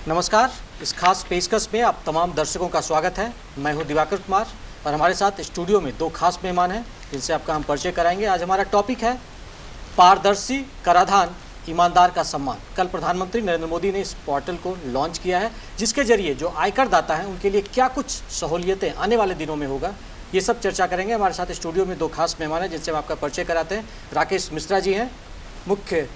नमस्कार। इस खास पेशकश में आप तमाम दर्शकों का स्वागत है। मैं हूं दिवाकर कुमार और हमारे साथ स्टूडियो में दो खास मेहमान हैं जिनसे आपका हम परिचय कराएंगे। आज हमारा टॉपिक है पारदर्शी कराधान, ईमानदार का सम्मान। कल प्रधानमंत्री नरेंद्र मोदी ने इस पोर्टल को लॉन्च किया है जिसके जरिए जो आयकर दाता हैं उनके लिए क्या कुछ सहूलियतें आने वाले दिनों में होगा, ये सब चर्चा करेंगे। हमारे साथ स्टूडियो में दो खास मेहमान हैं जिनसे हम आपका परिचय कराते हैं। राकेश मिश्रा जी हैं, मुख्य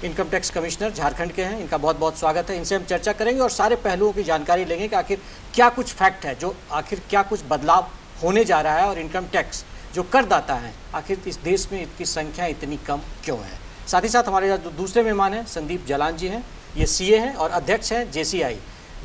इनकम टैक्स कमिश्नर झारखंड के हैं। इनका बहुत बहुत स्वागत है। इनसे हम चर्चा करेंगे और सारे पहलुओं की जानकारी लेंगे कि आखिर क्या कुछ फैक्ट है, जो आखिर क्या कुछ बदलाव होने जा रहा है और इनकम टैक्स जो करदाता है आखिर इस देश में इनकी संख्या इतनी कम क्यों है। साथ ही साथ हमारे साथ जो दूसरे मेहमान हैं संदीप जालान जी हैं, ये सीए हैं और अध्यक्ष हैं JCI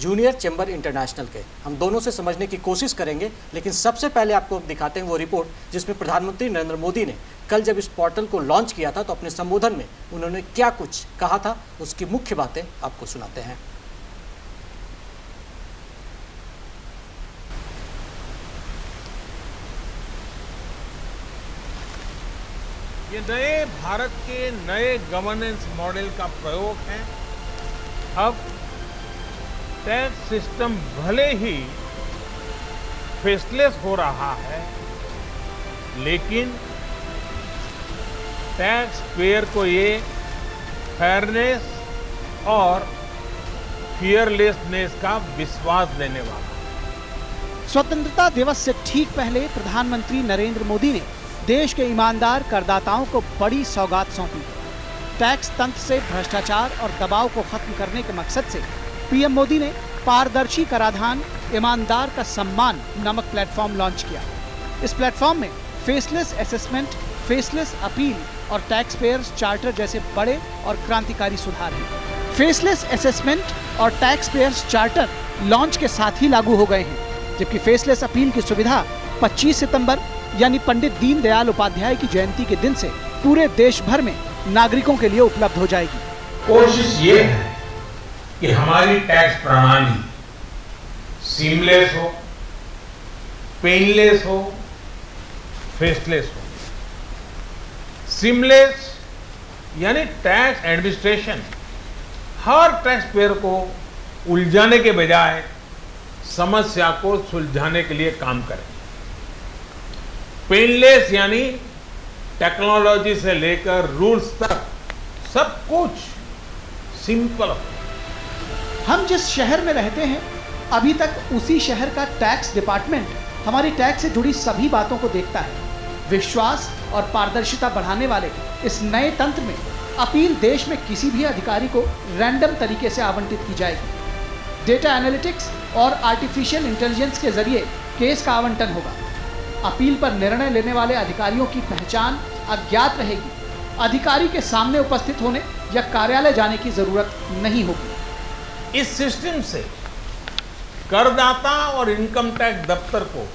जूनियर चैम्बर इंटरनेशनल के। हम दोनों से समझने की कोशिश करेंगे, लेकिन सबसे पहले आपको दिखाते हैं वो रिपोर्ट जिसमें प्रधानमंत्री नरेंद्र मोदी ने कल जब इस पोर्टल को लॉन्च किया था तो अपने संबोधन में उन्होंने क्या कुछ कहा था, उसकी मुख्य बातें आपको सुनाते हैं। ये नए भारत के नए गवर्नेंस मॉडल का प्रयोग है। अब टैक्स सिस्टम भले ही फेसलेस हो रहा है, लेकिन टैक्स पेयर को ये फेयरनेस और फियरलेसनेस का विश्वास देने वाला है। स्वतंत्रता दिवस से ठीक पहले प्रधानमंत्री नरेंद्र मोदी ने देश के ईमानदार करदाताओं को बड़ी सौगात सौंपी। टैक्स तंत्र से भ्रष्टाचार और दबाव को खत्म करने के मकसद से पीएम मोदी ने पारदर्शी कराधान, ईमानदार का सम्मान नामक प्लेटफॉर्म लॉन्च किया। इस प्लेटफॉर्म में फेसलेस असेसमेंट, फेसलेस अपील और टैक्स पेयर्स चार्टर जैसे बड़े और क्रांतिकारी सुधार हैं। फेसलेस असेसमेंट और टैक्स पेयर्स चार्टर लॉन्च के साथ ही लागू हो गए हैं, जबकि फेसलेस अपील की सुविधा 25 सितंबर यानी पंडित दीनदयाल उपाध्याय की जयंती के दिन से पूरे देश भर में नागरिकों के लिए उपलब्ध हो जाएगी। कोशिश ये है कि हमारी टैक्स प्रणाली सीमलेस हो, पेनलेस हो, फेसलेस हो। सीमलेस यानी टैक्स एडमिनिस्ट्रेशन हर टैक्स पेयर को उलझाने के बजाय समस्या को सुलझाने के लिए काम करे। पेनलेस यानी टेक्नोलॉजी से लेकर रूल्स तक सब कुछ सिंपल हो। हम जिस शहर में रहते हैं, अभी तक उसी शहर का टैक्स डिपार्टमेंट हमारी टैक्स से जुड़ी सभी बातों को देखता है। विश्वास और पारदर्शिता बढ़ाने वाले इस नए तंत्र में अपील देश में किसी भी अधिकारी को रैंडम तरीके से आवंटित की जाएगी। डेटा एनालिटिक्स और आर्टिफिशियल इंटेलिजेंस के जरिए केस का आवंटन होगा। अपील पर निर्णय लेने वाले अधिकारियों की पहचान अज्ञात रहेगी। अधिकारी के सामने उपस्थित होने या कार्यालय जाने की जरूरत नहीं होगी। इस सिस्टम से करदाता और इनकम टैक्स दफ्तर को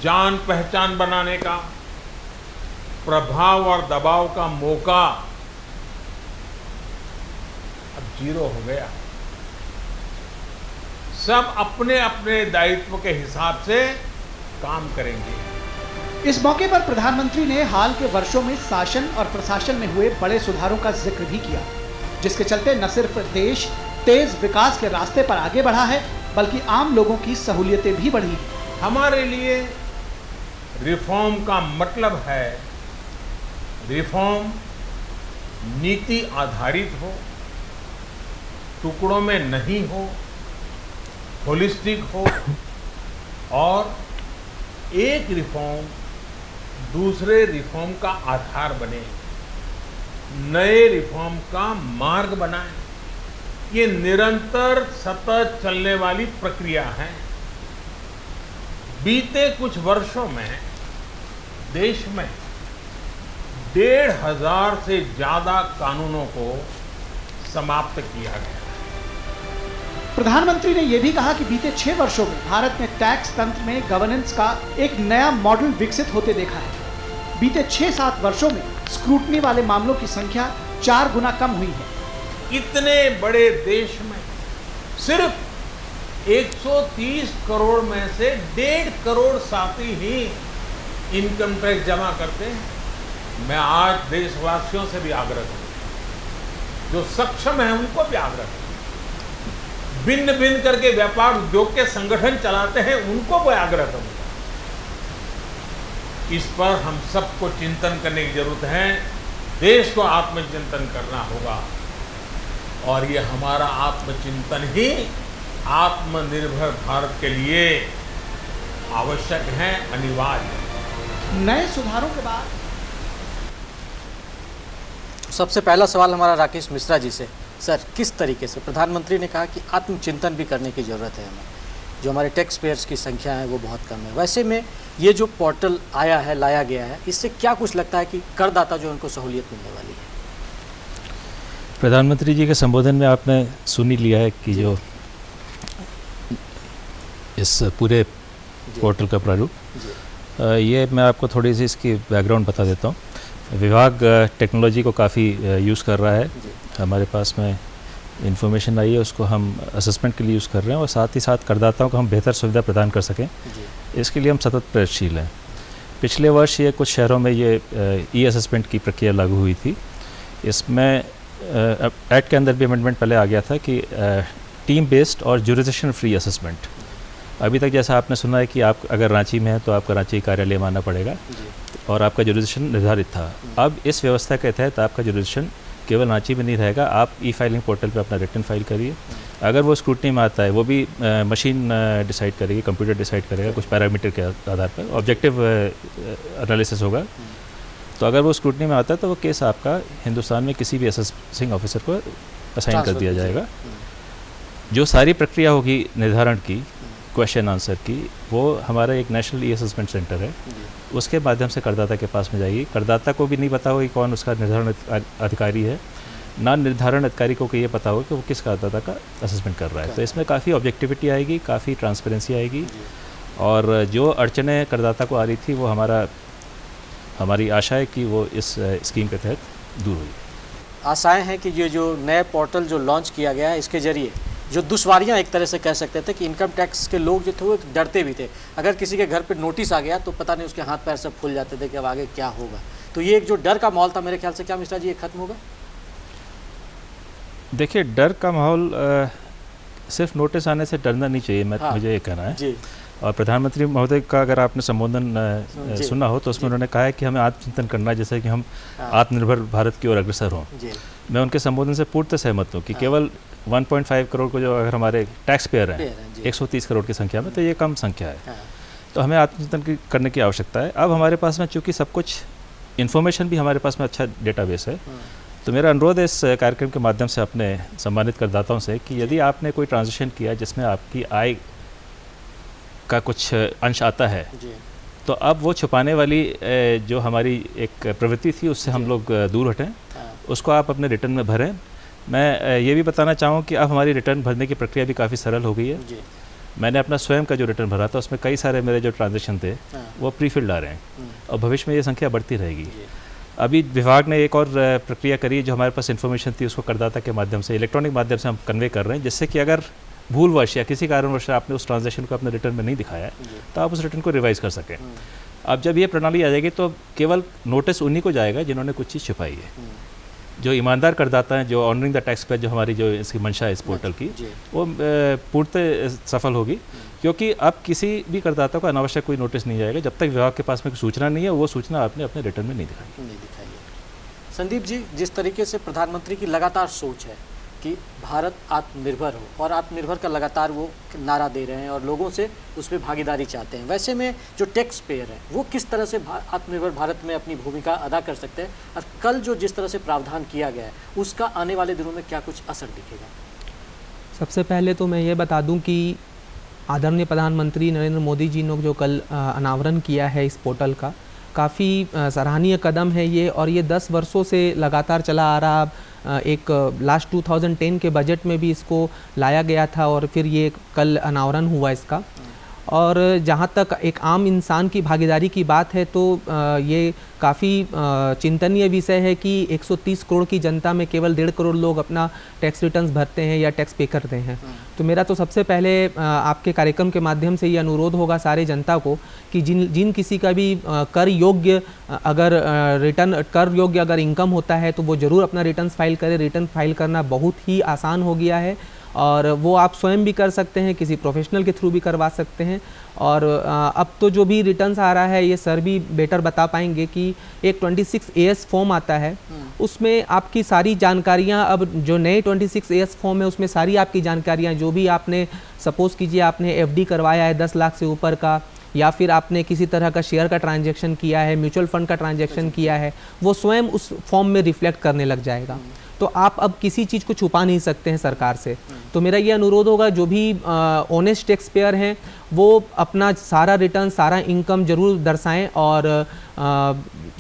जान पहचान बनाने का, प्रभाव और दबाव का मौका अब जीरो हो गया। सब अपने अपने दायित्व के हिसाब से काम करेंगे। इस मौके पर प्रधानमंत्री ने हाल के वर्षों में शासन और प्रशासन में हुए बड़े सुधारों का जिक्र भी किया, जिसके चलते न सिर्फ देश तेज विकास के रास्ते पर आगे बढ़ा है, बल्कि आम लोगों की सहूलियतें भी बढ़ी हैं। हमारे लिए रिफॉर्म का मतलब है रिफॉर्म नीति आधारित हो, टुकड़ों में नहीं हो, होलिस्टिक हो और एक रिफॉर्म दूसरे रिफॉर्म का आधार बने, नए रिफॉर्म का मार्ग बनाए। ये निरंतर सतत चलने वाली प्रक्रिया है। बीते कुछ वर्षों में देश में 1,500 से ज्यादा कानूनों को समाप्त किया गया। प्रधानमंत्री ने यह भी कहा कि बीते 6 वर्षों में भारत ने टैक्स तंत्र में गवर्नेंस का एक नया मॉडल विकसित होते देखा है। बीते 6-7 वर्षों में स्क्रूटनी वाले मामलों की संख्या 4 गुना कम हुई है। इतने बड़े देश में सिर्फ 130 करोड़ में से 1.5 करोड़ साथी ही इनकम टैक्स जमा करते हैं। मैं आज देशवासियों से भी आग्रह करूं, जो सक्षम है उनको भी आग्रह करूं भिन्न भिन्न करके व्यापार उद्योग के संगठन चलाते हैं उनको मैं आग्रह करूंगा, इस पर हम सबको चिंतन करने की जरूरत है। देश को आत्मचिंतन करना होगा और ये हमारा आत्मचिंतन ही आत्मनिर्भर भारत के लिए आवश्यक है, अनिवार्य है। नए सुधारों के बाद सबसे पहला सवाल हमारा राकेश मिश्रा जी से। सर, किस तरीके से प्रधानमंत्री ने कहा कि आत्मचिंतन भी करने की ज़रूरत है हमें, जो हमारे टैक्स पेयर्स की संख्या है वो बहुत कम है, वैसे में ये जो पोर्टल आया है, लाया गया है, इससे क्या कुछ लगता है कि करदाता जो उनको सहूलियत मिलने वाली है? प्रधानमंत्री जी के संबोधन में आपने सुन ही लिया है कि जो इस पूरे पोर्टल का प्रारूप, ये मैं आपको थोड़ी सी इसकी बैकग्राउंड बता देता हूँ। विभाग टेक्नोलॉजी को काफ़ी यूज़ कर रहा है। हमारे पास में इंफॉर्मेशन आई है, उसको हम असेसमेंट के लिए यूज़ कर रहे हैं और साथ ही साथ करदाताओं को हम बेहतर सुविधा प्रदान कर सकें, इसके लिए हम सतत प्रयत्नशील हैं। पिछले वर्ष ये कुछ शहरों में ये ई असेसमेंट की प्रक्रिया लागू हुई थी। इसमें एक्ट के अंदर भी अमेंडमेंट पहले आ गया था कि टीम बेस्ड और ज्यूरिसडिक्शन फ्री असेसमेंट। अभी तक जैसा आपने सुना है कि आप अगर रांची में हैं तो आपका रांची कार्यालय में आना पड़ेगा और आपका ज्यूरिसडिक्शन निर्धारित था। अब इस व्यवस्था के तहत आपका ज्यूरिसडिक्शन केवल रांची में नहीं रहेगा, आप ई फाइलिंग पोर्टल पे अपना रिटर्न फाइल करिए। अगर वो स्क्रूटनी में आता है, वो भी मशीन डिसाइड करेगी, कंप्यूटर डिसाइड करेगा कुछ पैरामीटर के आधार पर, ऑब्जेक्टिव एनालिसिस होगा। तो अगर वो स्क्रूटनी में आता है तो वो केस आपका हिंदुस्तान में किसी भी असेसिंग ऑफिसर को असाइन कर दिया जाएगा। जो सारी प्रक्रिया होगी निर्धारण की, क्वेश्चन आंसर की, वो हमारा एक नेशनल ई असेसमेंट सेंटर है, उसके माध्यम से करदाता के पास में जाएगी। करदाता को भी नहीं पता होगा कि कौन उसका निर्धारण अधिकारी है, ना निर्धारण अधिकारी को ये पता होगा कि वो किस करदाता का असेसमेंट कर रहा है। तो इसमें काफ़ी ऑब्जेक्टिविटी आएगी, काफ़ी ट्रांसपेरेंसी आएगी और जो अड़चनें करदाता को आ रही थी वो हमारी आशा है कि वो इस स्कीम के तहत दूर हुई। आशाएं हैं कि ये जो नए पोर्टल जो लॉन्च किया गया है, इसके जरिए जो दुश्वारियां एक तरह से कह सकते थे कि इनकम टैक्स के लोग जो थे वो डरते भी थे। अगर किसी के घर पे नोटिस आ गया तो पता नहीं उसके हाथ पैर सब फूल जाते थे कि अब आगे क्या होगा। तो ये एक जो डर का माहौल था, मेरे ख्याल से क्या मिश्रा जी ये खत्म होगा? देखिए, डर का माहौल सिर्फ नोटिस आने से डरना नहीं चाहिए, मुझे ये कहना है जी। और प्रधानमंत्री महोदय का अगर आपने संबोधन सुना हो तो उसमें उन्होंने कहा है कि हमें आत्मचिंतन करना है, जैसे कि हम आत्मनिर्भर भारत की ओर अग्रसर हों। मैं उनके संबोधन से पूर्णतः सहमत हूँ कि केवल 1.5 करोड़ को जो अगर हमारे टैक्स पेयर हैं 130 करोड़ की संख्या में, तो ये कम संख्या है। तो हमें आत्मचिंतन करने की आवश्यकता है। अब हमारे पास में चूँकि सब कुछ इन्फॉर्मेशन भी हमारे पास में अच्छा डेटाबेस है, तो मेरा अनुरोध है इस कार्यक्रम के माध्यम से अपने सम्मानित करदाताओं से कि यदि आपने कोई ट्रांजेक्शन किया जिसमें आपकी आय का कुछ अंश आता है, तो अब वो छुपाने वाली जो हमारी एक प्रवृत्ति थी उससे हम लोग दूर हटें, उसको आप अपने रिटर्न में भरें। मैं ये भी बताना चाहूँ कि अब हमारी रिटर्न भरने की प्रक्रिया भी काफ़ी सरल हो गई है। मैंने अपना स्वयं का जो रिटर्न भरा था उसमें कई सारे मेरे जो ट्रांजेक्शन थे वो प्री फिल्ड आ रहे हैं और भविष्य में ये संख्या बढ़ती रहेगी। अभी विभाग ने एक और प्रक्रिया करी है, जो हमारे पास इन्फॉर्मेशन थी उसको करदाता के माध्यम से, इलेक्ट्रॉनिक माध्यम से हम कन्वे कर रहे हैं, जिससे कि अगर भूलवश या किसी कारणवश आपने उस ट्रांजेक्शन को अपने रिटर्न में नहीं दिखाया है तो आप उस रिटर्न को रिवाइज कर सकें। अब जब ये प्रणाली आ जाएगी तो केवल नोटिस उन्हीं को जाएगा जिन्होंने कुछ चीज़ छुपाई है। जो ईमानदार करदाता हैं, जो ऑनरिंग द टैक्स पे जो हमारी जो इसकी मंशा है इस पोर्टल की, वो पूर्णतः सफल होगी, क्योंकि अब किसी भी करदाता को अनावश्यक कोई नोटिस नहीं जाएगा जब तक विभाग के पास में कोई सूचना नहीं है, वो सूचना आपने अपने रिटर्न में नहीं दिखाई। संदीप जी, जिस तरीके से प्रधानमंत्री की लगातार सोच है कि भारत आत्मनिर्भर हो और आत्मनिर्भर का लगातार वो नारा दे रहे हैं और लोगों से उसमें भागीदारी चाहते हैं, वैसे में जो टैक्स पेयर है वो किस तरह से आत्मनिर्भर भारत में अपनी भूमिका अदा कर सकते हैं, और कल जो जिस तरह से प्रावधान किया गया है उसका आने वाले दिनों में क्या कुछ असर दिखेगा? सबसे पहले तो मैं ये बता दूं कि आदरणीय प्रधानमंत्री नरेंद्र मोदी जी ने जो कल अनावरण किया है इस पोर्टल का, काफ़ी सराहनीय कदम है ये, और ये 10 वर्षों से लगातार चला आ रहा। एक लास्ट 2010 के बजट में भी इसको लाया गया था और फिर ये कल अनावरण हुआ इसका। और जहाँ तक एक आम इंसान की भागीदारी की बात है तो ये काफ़ी चिंतनीय विषय है कि 130 करोड़ की जनता में केवल 1.5 करोड़ लोग अपना टैक्स रिटर्न्स भरते हैं या टैक्स पे करते हैं। तो मेरा तो सबसे पहले आपके कार्यक्रम के माध्यम से ये अनुरोध होगा सारे जनता को कि जिन किसी का भी कर योग्य अगर इनकम होता है तो वो ज़रूर अपना रिटर्न्स फाइल करें। रिटर्न फाइल करना बहुत ही आसान हो गया है और वो आप स्वयं भी कर सकते हैं, किसी प्रोफेशनल के थ्रू भी करवा सकते हैं। और अब तो जो भी रिटर्न्स आ रहा है, ये सर भी बेटर बता पाएंगे कि एक 26AS फॉर्म आता है, उसमें आपकी सारी जानकारियां, अब जो नए 26AS फॉर्म है उसमें सारी आपकी जानकारियां, जो भी आपने सपोज़ कीजिए आपने FD करवाया है 10 लाख से ऊपर का, या फिर आपने किसी तरह का शेयर का ट्रांजैक्शन किया है, म्यूचुअल फंड का ट्रांजैक्शन किया है, वो स्वयं उस फॉर्म में रिफ्लेक्ट करने लग जाएगा। तो आप अब किसी चीज़ को छुपा नहीं सकते हैं सरकार से। तो मेरा ये अनुरोध होगा, जो भी ऑनेस्ट टैक्स पेयर हैं वो अपना सारा रिटर्न, सारा इनकम जरूर दर्शाएं, और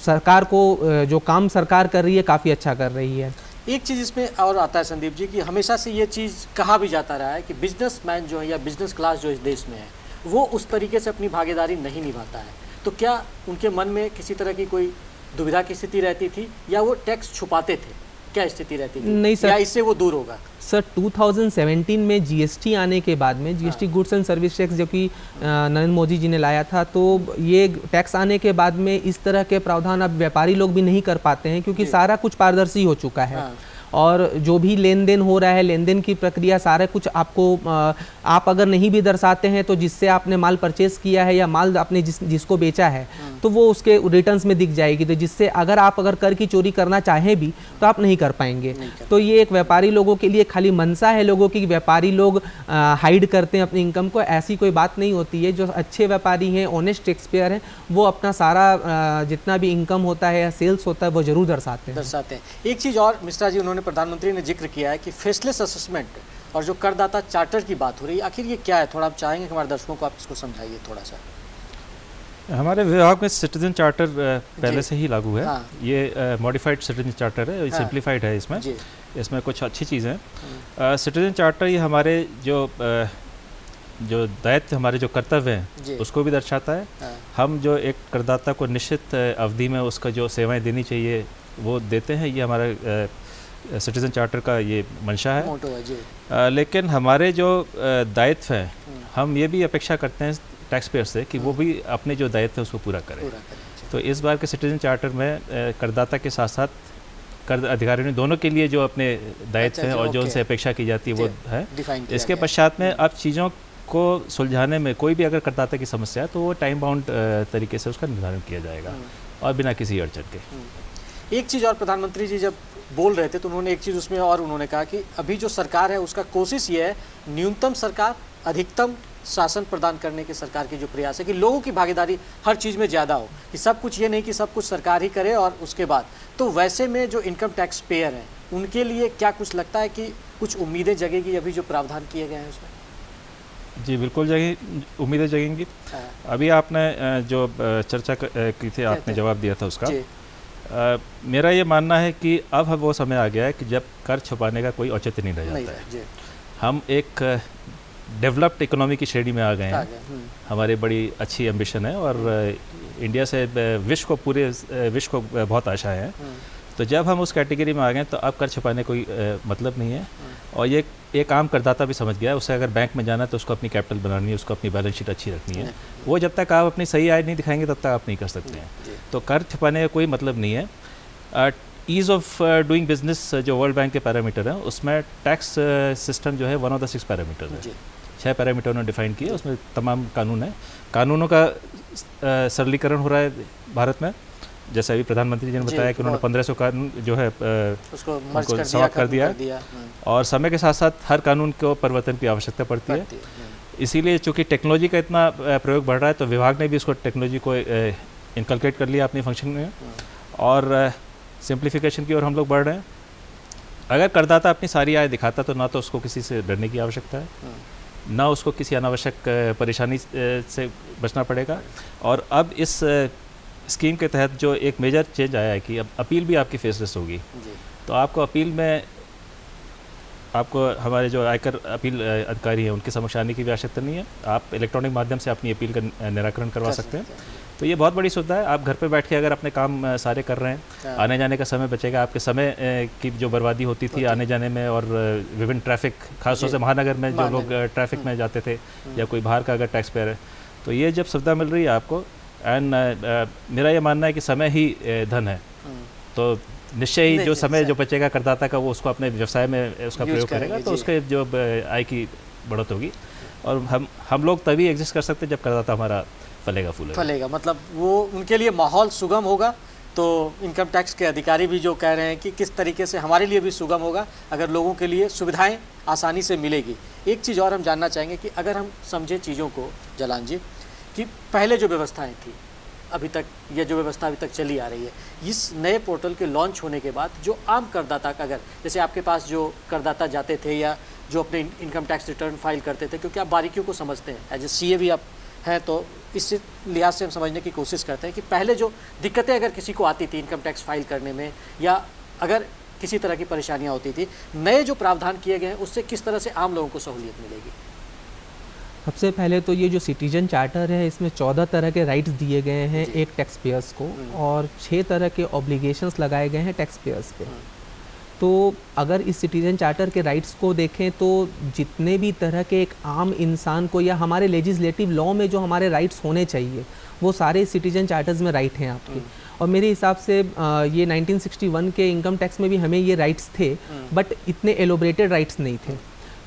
सरकार को जो काम सरकार कर रही है काफ़ी अच्छा कर रही है। एक चीज़ इसमें और आता है संदीप जी कि हमेशा से ये चीज़ कहा भी जाता रहा है कि बिजनेसमैन जो है या बिजनेस क्लास जो इस देश में है वो उस तरीके से अपनी भागीदारी नहीं निभाता है। तो क्या उनके मन में किसी तरह की कोई दुविधा की स्थिति रहती थी या वो टैक्स छुपाते थे? क्या स्थिति रहती थी? नहीं सर, या इससे वो दूर होगा? सर 2017 में GST आने के बाद में, GST goods and service tax जो कि नरेंद्र मोदी जी ने लाया था, तो ये टैक्स आने के बाद में इस तरह के प्रावधान अब व्यापारी लोग भी नहीं कर पाते हैं, क्योंकि सारा कुछ पारदर्शी हो चुका है। और जो भी लेन देन हो रहा है, लेन देन की प्रक्रिया सारा कुछ आपको, आप अगर नहीं भी दर्शाते हैं तो जिससे आपने माल परचेस किया है या माल आपने जिसको बेचा है तो वो उसके रिटर्न्स में दिख जाएगी, तो जिससे अगर कर की चोरी करना चाहें भी तो आप नहीं कर पाएंगे। तो ये एक व्यापारी लोगों के लिए खाली मनसा है लोगों की, व्यापारी लोग हाइड करते हैं अपनी इनकम को, ऐसी कोई बात नहीं होती है। जो अच्छे व्यापारी हैं, ऑनेस्ट टैक्स पेयर हैं, वो अपना सारा जितना भी इनकम होता है या सेल्स होता है वो जरूर दर्शाते हैं। एक चीज़ और मिश्रा जी, उन्होंने प्रधानमंत्री ने जिक्र किया है कि फेसलेस असेसमेंट और जो करदाता चार्टर की बात हो रही है, आखिर ये क्या है? थोड़ा आप चाहेंगे कि हमारे दर्शकों को आप इसको समझाइए थोड़ा सा। हमारे विभाग में सिटीजन चार्टर पहले से ही लागू है। ये मॉडिफाइड सिटीजन चार्टर है, सिंप्लीफाइड है। इसमें कुछ अच्छी चीज़ें हैं। सिटीजन चार्टर ये हमारे जो दायित्व, हमारे जो कर्तव्य हैं उसको भी दर्शाता है। हम जो एक करदाता को निश्चित अवधि में उसका जो सेवाएं देनी चाहिए वो देते हैं, ये हमारा सिटीजन चार्टर का ये मंशा है। मोटो है जी। लेकिन हमारे जो दायित्व हैं, हम ये भी अपेक्षा करते हैं टैक्स पेयर से कि वो भी अपने जो दायित्व है उसको पूरा करें। तो इस बार के सिटीजन चार्टर में करदाता के साथ साथ कर अधिकारियों दोनों के लिए जो अपने दायित्व हैं और जो उनसे अपेक्षा की जाती है वो है। इसके पश्चात में अब चीज़ों को सुलझाने में कोई भी अगर करदाता की समस्या है तो वो टाइम बाउंड तरीके से उसका निर्धारण किया जाएगा और बिना किसी अड़चन के। एक चीज़ और, प्रधानमंत्री जी जब बोल रहे थे तो उन्होंने एक चीज़ उसमें और उन्होंने कहा कि अभी जो सरकार है उसका कोशिश ये है न्यूनतम सरकार अधिकतम शासन प्रदान करने के सरकार की जो प्रयास है कि लोगों की भागीदारी हर चीज़ में ज़्यादा हो, कि सब कुछ ये नहीं कि सब कुछ सरकार ही करे और उसके बाद। तो वैसे में जो इनकम टैक्स पेयर हैं उनके लिए क्या कुछ लगता है कि कुछ उम्मीदें जगेगी अभी जो प्रावधान किए गए हैं उसमें? जी बिल्कुल उम्मीदें जगेंगी। अभी आपने जो चर्चा की थी, आपने जवाब दिया था उसका। मेरा ये मानना है कि अब वो समय आ गया है कि जब कर छुपाने का कोई औचित्य नहीं रह जाता है। हम एक डेवलप्ड इकोनॉमी की श्रेणी में आ गए हैं। हमारी बड़ी अच्छी एम्बिशन है और इंडिया से पूरे विश्व को बहुत आशाएं हैं। तो जब हम उस कैटेगरी में आ गए तो अब कर छुपाने कोई मतलब नहीं है। और ये एक आम करदाता भी समझ गया है, उसे अगर बैंक में जाना है तो उसको अपनी कैपिटल बनानी है, उसको अपनी बैलेंस शीट अच्छी रखनी है। वो जब तक आप अपनी सही आय नहीं दिखाएंगे तब तक आप नहीं कर सकते हैं। तो कर छुपाने का कोई मतलब नहीं है। ईज़ ऑफ डूइंग बिजनेस जो वर्ल्ड बैंक के पैरामीटर हैं उसमें टैक्स सिस्टम जो है 1 ऑफ द 6 पैरामीटर है। 6 पैरामीटर उन्होंने डिफाइन किए, उसमें तमाम कानून है। कानूनों का सरलीकरण हो रहा है भारत में। जैसे अभी प्रधानमंत्री जी ने बताया कि उन्होंने 1500 कानून जो है उसको समाप्त कर दिया। और समय के साथ साथ हर कानून को परिवर्तन की आवश्यकता पड़ती है। इसीलिए चूँकि टेक्नोलॉजी का इतना प्रयोग बढ़ रहा है तो विभाग ने भी इसको टेक्नोलॉजी को इनकलकेट कर लिया अपनी फंक्शन में और सिंप्लीफिकेशन की ओर हम लोग बढ़ रहे हैं। अगर करदाता अपनी सारी आय दिखाता तो ना तो उसको किसी से डरने की आवश्यकता है, ना उसको किसी अनावश्यक परेशानी से बचना पड़ेगा। और अब इस स्कीम के तहत जो एक मेजर चेंज आया है कि अब अपील भी आपकी फेसलेस होगी। तो आपको अपील में आपको हमारे जो आयकर अपील अधिकारी हैं उनके समक्ष आने की भी आवश्यकता नहीं है। आप इलेक्ट्रॉनिक माध्यम से अपनी अपील का निराकरण करवा सकते हैं। तो ये बहुत बड़ी सुविधा है। आप घर पे बैठ के अगर अपने काम सारे कर रहे हैं, आने जाने का समय बचेगा। आपके समय की जो बर्बादी होती थी आने जाने में और विभिन्न ट्रैफिक, खासतौर से महानगर में जो लोग ट्रैफिक में जाते थे या कोई बाहर का अगर टैक्स पेयर है, तो ये जब सुविधा मिल रही है आपको, एंड मेरा ये मानना है कि समय ही धन है। तो निश्चय ही जो समय जो बचेगा करदाता का वो उसको अपने व्यवसाय में उसका प्रयोग करेगा, तो उसके जो आय की बढ़त होगी। और हम लोग तभी एग्जिस्ट कर सकते हैं जब करदाता हमारा फलेगा फूलेगा। मतलब वो उनके लिए माहौल सुगम होगा। तो इनकम टैक्स के अधिकारी भी जो कह रहे हैं कि किस तरीके से हमारे लिए भी सुगम होगा अगर लोगों के लिए सुविधाएं आसानी से मिलेगी। एक चीज़ और हम जानना चाहेंगे कि अगर हम समझे चीज़ों को जलान जी, कि पहले जो व्यवस्थाएं थी अभी तक, ये जो व्यवस्था अभी तक चली आ रही है, इस नए पोर्टल के लॉन्च होने के बाद जो आम करदाता का, अगर जैसे आपके पास जो करदाता जाते थे या जो अपने इनकम टैक्स रिटर्न फाइल करते थे, क्योंकि आप बारीकियों को समझते हैं, एज ए CA भी आप हैं, तो इस लिहाज से हम समझने की कोशिश करते हैं कि पहले जो दिक्कतें अगर किसी को आती थी इनकम टैक्स फाइल करने में, या अगर किसी तरह की परेशानियां होती थी, नए जो प्रावधान किए गए हैं उससे किस तरह से आम लोगों को सहूलियत मिलेगी? सबसे पहले तो ये जो सिटीजन चार्टर है, इसमें 14 तरह के राइट्स दिए गए हैं एक टैक्स पेयर्स को, और 6 तरह के ऑब्लिगेशंस लगाए गए हैं टैक्स पेयर्स पे। तो अगर इस सिटीजन चार्टर के राइट्स को देखें तो जितने भी तरह के एक आम इंसान को, या हमारे लेजिस्लेटिव लॉ में जो हमारे राइट्स होने चाहिए, वो सारे सिटीजन चार्टर्स में राइट हैं आपके। और मेरे हिसाब से ये 1961 के इनकम टैक्स में भी हमें ये राइट्स थे, बट इतने एलोबरेटेड राइट्स नहीं थे।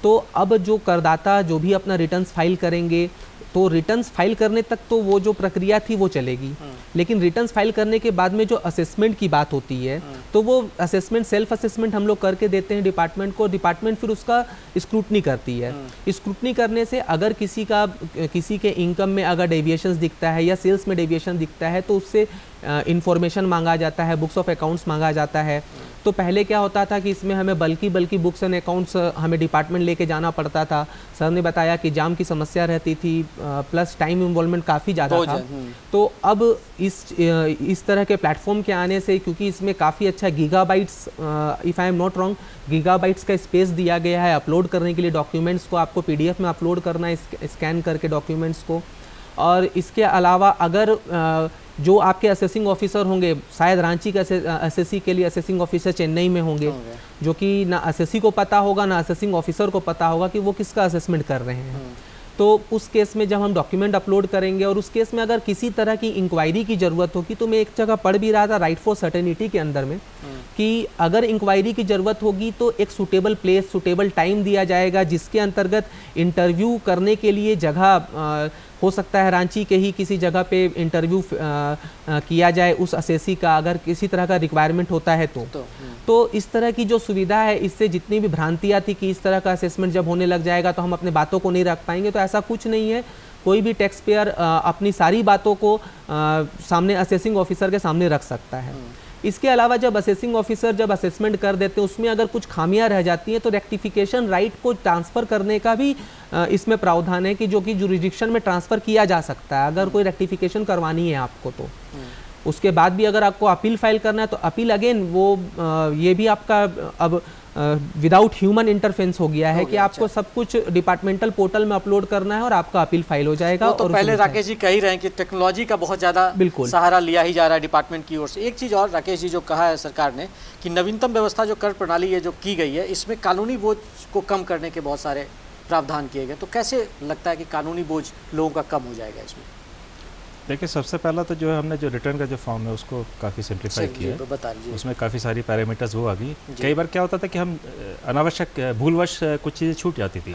तो अब जो करदाता जो भी अपना रिटर्न्स फाइल करेंगे, तो रिटर्न्स फाइल करने तक तो वो जो प्रक्रिया थी वो चलेगी, लेकिन रिटर्न्स फाइल करने के बाद में जो असेसमेंट की बात होती है, तो वो असेसमेंट, सेल्फ असेसमेंट हम लोग करके देते हैं डिपार्टमेंट को। डिपार्टमेंट फिर उसका स्क्रूटनी करती है। स्क्रूटनी करने से अगर किसी के इनकम में अगर डेविएशंस दिखता है या सेल्स में डेविएशन दिखता है, तो उससे इंफॉर्मेशन मांगा जाता है, बुक्स ऑफ अकाउंट्स मांगा जाता है। तो पहले क्या होता था कि इसमें हमें बल्कि बुक्स एंड अकाउंट्स हमें डिपार्टमेंट लेके जाना पड़ता था। सर ने बताया कि जाम की समस्या रहती थी, प्लस टाइम इन्वॉल्वमेंट काफ़ी ज़्यादा था। तो अब इस तरह के प्लेटफॉर्म के आने से, क्योंकि इसमें काफ़ी अच्छा gigabytes, if I am not wrong, gigabytes का स्पेस दिया गया है अपलोड करने के लिए डॉक्यूमेंट्स को। आपको PDF में अपलोड करना है स्कैन करके डॉक्यूमेंट्स को। और इसके अलावा अगर जो आपके असेसिंग ऑफिसर होंगे, शायद रांची का असेसी के लिए असेसिंग ऑफिसर चेन्नई में होंगे, जो कि ना असेसी को पता होगा ना असेसिंग ऑफिसर को पता होगा कि वो किसका असेसमेंट कर रहे हैं। तो उस केस में जब हम डॉक्यूमेंट अपलोड करेंगे, और उस केस में अगर किसी तरह की इंक्वायरी की ज़रूरत होगी, तो मैं एक जगह पढ़ भी रहा था राइट फॉर सर्टेनिटी के अंदर में, कि अगर इंक्वायरी की ज़रूरत होगी तो एक सूटेबल प्लेस, सूटेबल टाइम दिया जाएगा, जिसके अंतर्गत इंटरव्यू करने के लिए जगह हो सकता है रांची के ही किसी जगह पे इंटरव्यू किया जाए उस असेसी का, अगर किसी तरह का रिक्वायरमेंट होता है तो इस तरह की जो सुविधा है, इससे जितनी भी भ्रांतियाँ थी कि इस तरह का असेसमेंट जब होने लग जाएगा तो हम अपने बातों को नहीं रख पाएंगे, तो ऐसा कुछ नहीं है। कोई भी टैक्स पेयर अपनी सारी बातों को सामने असेसिंग ऑफिसर के सामने रख सकता है। इसके अलावा जब असेसिंग ऑफिसर जब असेसमेंट कर देते हैं, उसमें अगर कुछ खामियां रह जाती हैं, तो रेक्टिफिकेशन राइट को ट्रांसफ़र करने का भी इसमें प्रावधान है, कि जो कि जुरिडिक्शन में ट्रांसफ़र किया जा सकता है अगर कोई रेक्टिफिकेशन करवानी है आपको। तो उसके बाद भी अगर आपको अपील फाइल करना है, तो अपील अगेन वो ये भी आपका अब विदाउट ह्यूमन इंटरफेरेंस हो गया है कि आपको सब कुछ डिपार्टमेंटल पोर्टल में अपलोड करना है और आपका अपील फाइल हो जाएगा। तो पहले राकेश जी कह ही रहे हैं कि टेक्नोलॉजी का बहुत ज़्यादा सहारा लिया ही जा रहा है डिपार्टमेंट की ओर से। एक चीज़ और राकेश जी जो कहा है सरकार ने कि नवीनतम व्यवस्था जो कर प्रणाली ये जो की गई है, इसमें कानूनी बोझ को कम करने के बहुत सारे प्रावधान किए गए, तो कैसे लगता है कि कानूनी बोझ लोगों का कम हो जाएगा इसमें? देखिए, सबसे पहला तो जो है हमने जो रिटर्न का जो फॉर्म है उसको काफ़ी सिंप्लीफाई किया है। बता दीजिए। उसमें काफ़ी सारी पैरामीटर्स वो आ गई। कई बार क्या होता था कि हम अनावश्यक भूलवश कुछ चीज़ें छूट जाती थी।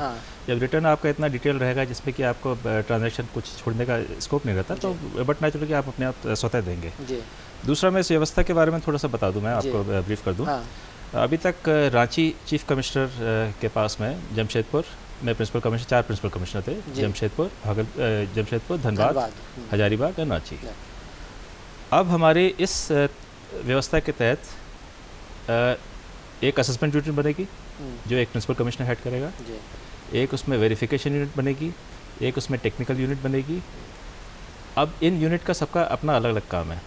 जब रिटर्न आपका इतना डिटेल रहेगा जिसमें कि आपको ट्रांजैक्शन कुछ छोड़ने का स्कोप नहीं रहता, तो बट नेचुरली कि आप अपने आप स्वतः देंगे। दूसरा, मैं इस व्यवस्था के बारे में थोड़ा सा बता दूँ, मैं आपको ब्रीफ कर दूँ। अभी तक रांची चीफ कमिश्नर के पास में जमशेदपुर में प्रिंसिपल कमिश्नर, 4 प्रिंसिपल कमिश्नर थे, जमशेदपुर, धनबाद, हजारीबाग और रांची। अब हमारे इस व्यवस्था के तहत एक असेसमेंट यूनिट बनेगी जो एक प्रिंसिपल कमिश्नर हेड करेगा, एक उसमें वेरिफिकेशन यूनिट बनेगी, एक उसमें टेक्निकल यूनिट बनेगी। अब इन यूनिट का सबका अपना अलग अलग काम है।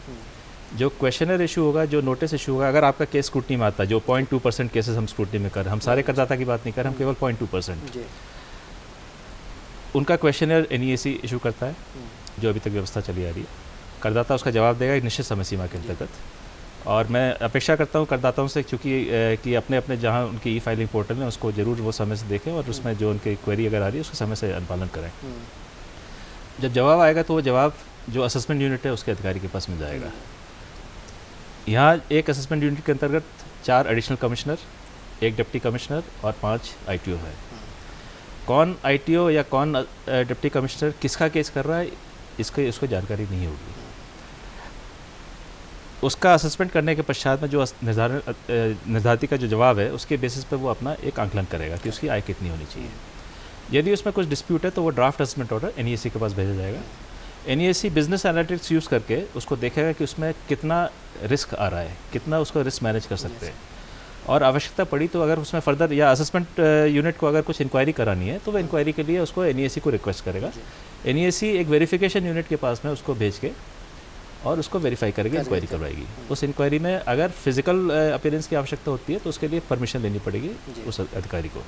जो क्वेश्चनर इशू होगा, जो नोटिस इशू होगा, अगर आपका केस स्क्रूटनी में आता है, जो 0.2% केसेस हम स्क्रूटनी में कर रहे हैं, हम सारे करदाता की बात नहीं कर रहे, हम केवल 0.2%, उनका क्वेश्चनर NEAC इशू करता है, जो अभी तक व्यवस्था चली आ रही है। करदाता उसका जवाब देगा एक निश्चित समय सीमा के अंतर्गत, और मैं अपेक्षा करता हूँ करदाताओं से, चूँकि कि अपने अपने जहाँ उनकी E-फाइलिंग पोर्टल है उसको ज़रूर वो समय से देखें, और उसमें जो उनकी क्वेरी अगर आ रही है उसको समय से अनुपालन करें। जब जवाब आएगा तो वो जवाब जो असेसमेंट यूनिट है उसके अधिकारी के पास मिल जाएगा। यहाँ एक असेसमेंट यूनिट के अंतर्गत 4 एडिशनल कमिश्नर, 1 डिप्टी कमिश्नर और 5 ITO है। कौन ITO या कौन डिप्टी कमिश्नर किसका केस कर रहा है इसको जानकारी नहीं होगी। उसका असेसमेंट करने के पश्चात में जो निर्धारित का जो जवाब है उसके बेसिस पर वो अपना एक आंकलन करेगा कि उसकी आय कितनी होनी चाहिए। यदि उसमें कुछ डिस्प्यूट है तो वो ड्राफ्ट असेसमेंट ऑर्डर NESE के पास भेजा जाएगा। NESE बिजनेस एनालिटिक्स यूज़ करके उसको देखेगा कि उसमें कितना रिस्क आ रहा है, कितना उसको रिस्क मैनेज कर सकते हैं, और आवश्यकता पड़ी तो अगर उसमें फर्दर या असेसमेंट यूनिट को अगर कुछ इंक्वायरी करानी है तो वो इंक्वायरी के लिए उसको NESE को रिक्वेस्ट करेगा। NESE एक वेरिफिकेशन यूनिट के पास में उसको भेज के और उसको वेरीफाई करके इंक्वायरी करवाएगी। उस इंक्वायरी में अगर फिजिकल अपीयरेंस की आवश्यकता होती है तो उसके लिए परमिशन लेनी पड़ेगी उस अधिकारी को।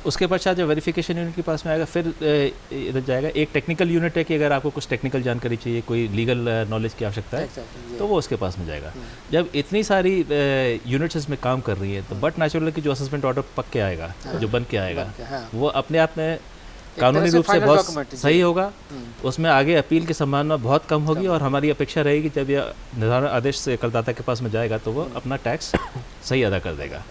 उसके पश्चात जब वेरिफिकेशन यूनिट के पास में आएगा फिर इधर जाएगा। एक टेक्निकल यूनिट है कि अगर आपको कुछ टेक्निकल जानकारी चाहिए, कोई लीगल नॉलेज की आवश्यकता है तो वो उसके पास में जाएगा। जब इतनी सारी यूनिट्स इसमें काम कर रही है तो बट नेचुरल की जो असेसमेंट ऑर्डर पक के आएगा, जो बन के आएगा, वो अपने आप में कानूनी रूप से बहुत सही होगा। उसमें आगे अपील की संभावना बहुत कम होगी और हमारी अपेक्षा रहेगी जब यह निर्धारण आदेश से करदाता के पास में जाएगा तो वो अपना टैक्स सही अदा कर देगा।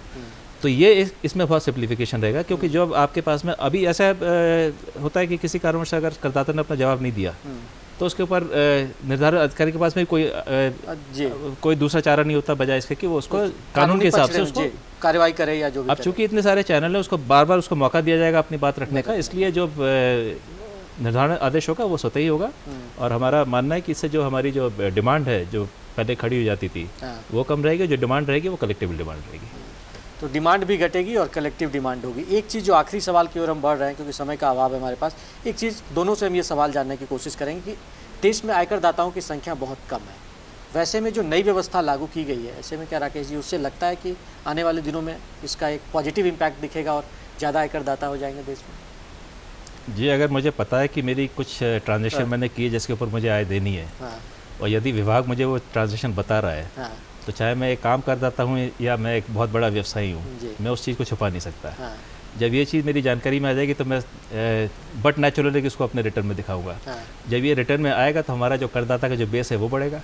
तो ये इसमें बहुत सिंप्लीफिकेशन रहेगा, क्योंकि जब आपके पास में अभी ऐसा होता है कि किसी कारणवश अगर करदाता ने अपना जवाब नहीं दिया तो उसके ऊपर निर्धारित अधिकारी के पास में कोई दूसरा चारा नहीं होता बजाय इसके कि वो उसको कानून के हिसाब से उसको कार्रवाई करे या जो भी। अब चूंकि इतने सारे चैनल है उसको बार बार उसको मौका दिया जाएगा अपनी बात रखने का, इसलिए जो निर्धारण आदेश होगा वो स्वतः ही होगा। और हमारा मानना है कि इससे जो हमारी जो डिमांड है जो पहले खड़ी हो जाती थी वो कम रहेगी, जो डिमांड रहेगी वो कलेक्टिव डिमांड रहेगी। तो डिमांड भी घटेगी और कलेक्टिव डिमांड होगी। एक चीज़ जो आखिरी सवाल की ओर हम बढ़ रहे हैं क्योंकि समय का अभाव है हमारे पास, एक चीज़ दोनों से हम ये सवाल जानने की कोशिश करेंगे कि देश में आयकर दाताओं की संख्या बहुत कम है, वैसे में जो नई व्यवस्था लागू की गई है, ऐसे में क्या राकेश जी उससे लगता है कि आने वाले दिनों में इसका एक पॉजिटिव इम्पैक्ट दिखेगा और ज़्यादा आयकर दाता हो जाएंगे देश में? जी, अगर मुझे पता है कि मेरी कुछ ट्रांजेक्शन मैंने की है जिसके ऊपर मुझे आय देनी है और यदि विभाग मुझे वो ट्रांजेक्शन बता रहा है तो चाहे मैं एक काम करदाता हूँ या मैं एक बहुत बड़ा व्यवसायी हूँ, मैं उस चीज़ को छुपा नहीं सकता। जब ये चीज़ मेरी जानकारी में आ जाएगी तो मैं बट नेचुरली इसको अपने रिटर्न में दिखाऊंगा। जब ये रिटर्न में आएगा तो हमारा जो करदाता का जो बेस है वो बढ़ेगा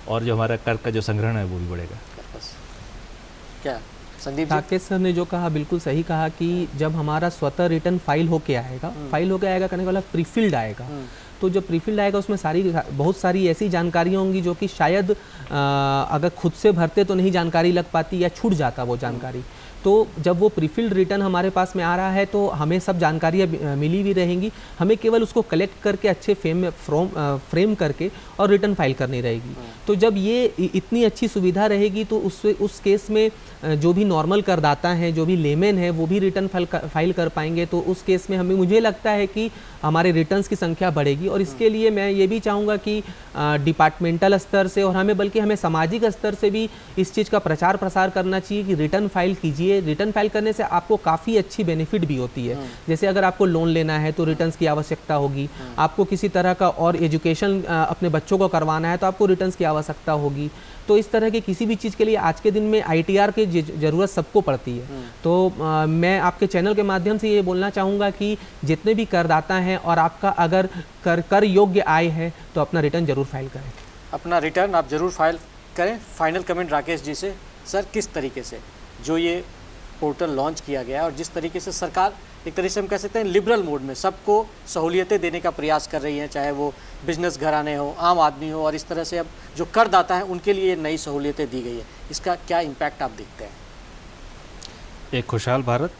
और जो हमारा कर का जो संग्रहण है वो भी बढ़ेगा। क्या संदीप जी? राकेश सर ने जो कहा बिल्कुल सही कहा कि जब हमारा स्वतः रिटर्न फाइल होके आएगा, करने वाला प्रीफिल्ड आएगा, तो जब प्रीफिल्ड आएगा उसमें बहुत सारी ऐसी जानकारियाँ होंगी जो कि शायद अगर खुद से भरते तो नहीं जानकारी लग पाती या छूट जाता वो जानकारी। तो जब वो प्रीफिल्ड रिटर्न हमारे पास में आ रहा है तो हमें सब जानकारियाँ मिली भी रहेंगी, हमें केवल उसको कलेक्ट करके अच्छे फ्रेम करके और रिटर्न फाइल करनी रहेगी। तो जब ये इतनी अच्छी सुविधा रहेगी तो उस केस में जो भी नॉर्मल करदाता हैं, जो भी लेमेन है, वो भी रिटर्न फाइल कर पाएंगे। तो उस केस में मुझे लगता है कि हमारे रिटर्न्स की संख्या बढ़ेगी और इसके लिए मैं ये भी चाहूँगा कि डिपार्टमेंटल स्तर से और बल्कि हमें सामाजिक स्तर से भी इस चीज़ का प्रचार प्रसार करना चाहिए कि रिटर्न फाइल कीजिए। रिटर्न फाइल करने से आपको काफ़ी अच्छी बेनिफिट भी होती है। जैसे अगर आपको लोन लेना है तो रिटर्न्स की आवश्यकता होगी, आपको किसी तरह का और एजुकेशन अपने बच्चों को करवाना है तो आपको रिटर्न्स की आवश्यकता होगी। तो इस तरह के किसी भी चीज़ के लिए आज के दिन में ITR की ज़रूरत सबको पड़ती है। तो मैं आपके चैनल के माध्यम से ये बोलना चाहूँगा कि जितने भी करदाता हैं और आपका अगर कर योग्य आय है तो अपना रिटर्न ज़रूर फाइल करें। अपना रिटर्न आप ज़रूर फाइल करें। फाइनल कमेंट राकेश जी से। सर, किस तरीके से जो ये पोर्टल लॉन्च किया गया और जिस तरीके से सरकार एक तरीके से हम कह सकते हैं लिबरल मोड में सबको सहूलियतें देने का प्रयास कर रही है, चाहे वो बिजनेस घराने हो, आम आदमी हो, और इस तरह से अब जो करदाता है उनके लिए नई सहूलियतें दी गई है, इसका क्या इम्पैक्ट आप देखते हैं? एक खुशहाल भारत,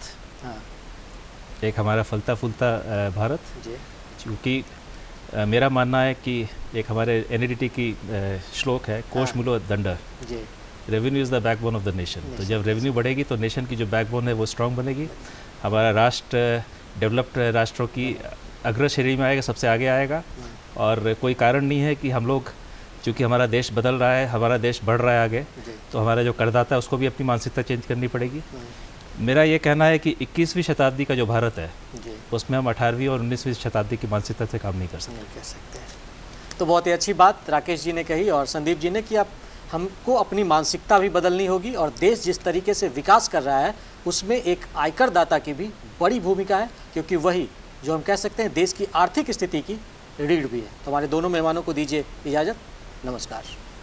एक हमारा फलता फूलता भारत। क्योंकि मेरा मानना है कि एक हमारे NEDT की श्लोक है, कोश मूलो दंड, revenue is the backbone of the nation. तो जब रेवेन्यू बढ़ेगी तो नेशन की जो बैकबोन है वो स्ट्रांग बनेगी। हमारा राष्ट्र डेवलप्ड राष्ट्रों की अग्र श्रेणी में आएगा, सबसे आगे आएगा। और कोई कारण नहीं है कि हम लोग, चूँकि हमारा देश बदल रहा है, हमारा देश बढ़ रहा है आगे, तो हमारा जो करदाता है उसको भी अपनी मानसिकता चेंज करनी पड़ेगी। मेरा ये कहना है कि 21वीं शताब्दी का जो भारत है उसमें हम 18वीं और 19वीं शताब्दी की मानसिकता से काम नहीं कर सकते। तो बहुत ही अच्छी बात राकेश जी ने कही और संदीप जी ने कि आप हमको अपनी मानसिकता भी बदलनी होगी और देश जिस तरीके से विकास कर रहा है उसमें एक आयकर दाता की भी बड़ी भूमिका है, क्योंकि वही जो हम कह सकते हैं देश की आर्थिक स्थिति की रीढ़ भी है। तो हमारे दोनों मेहमानों को दीजिए इजाज़त। नमस्कार।